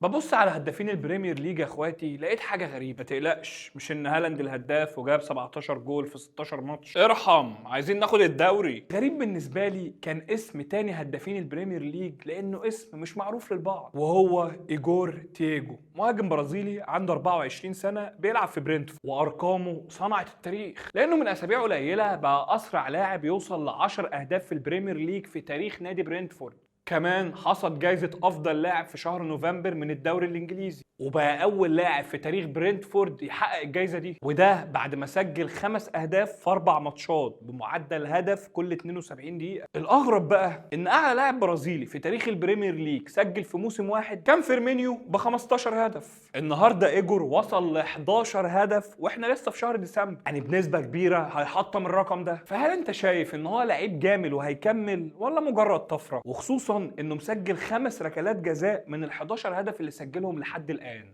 ببص على هدافين البريمير ليج يا اخواتي، لقيت حاجه غريبه. تقلقش، مش ان هالاند الهداف وجاب 17 جول في 16 ماتش. ارحم، عايزين ناخد الدوري. غريب بالنسبه لي كان اسم تاني هدافين البريمير ليج، لانه اسم مش معروف للبعض، وهو ايجور تياجو، مهاجم برازيلي عنده 24 سنه بيلعب في برينتفورد، وارقامه صنعت التاريخ لانه من اسابيع قليله بقى اسرع لاعب يوصل ل 10 اهداف في البريمير ليج في تاريخ نادي برينتفورد. كمان حصد جايزة أفضل لاعب في شهر نوفمبر من الدوري الإنجليزي، وبقى أول لاعب في تاريخ برينتفورد يحقق الجايزة دي، وده بعد ما سجل 5 أهداف في 4 ماتشات بمعدل هدف كل 72 دقيقة. الأغرب بقى إن أعلى لاعب برازيلي في تاريخ البريمير ليج سجل في موسم واحد كان فيرمينيو ب 15 هدف. النهارده إيجور وصل ل 11 هدف وإحنا لسه في شهر ديسمبر، يعني بنسبة كبيرة هيحطم الرقم ده. فهل أنت شايف إن هو لعيب جامد وهيكمل ولا مجرد طفرة؟ وخصوصا انه مسجل 5 ركلات جزاء من ال 11 هدف اللي سجلهم لحد الان.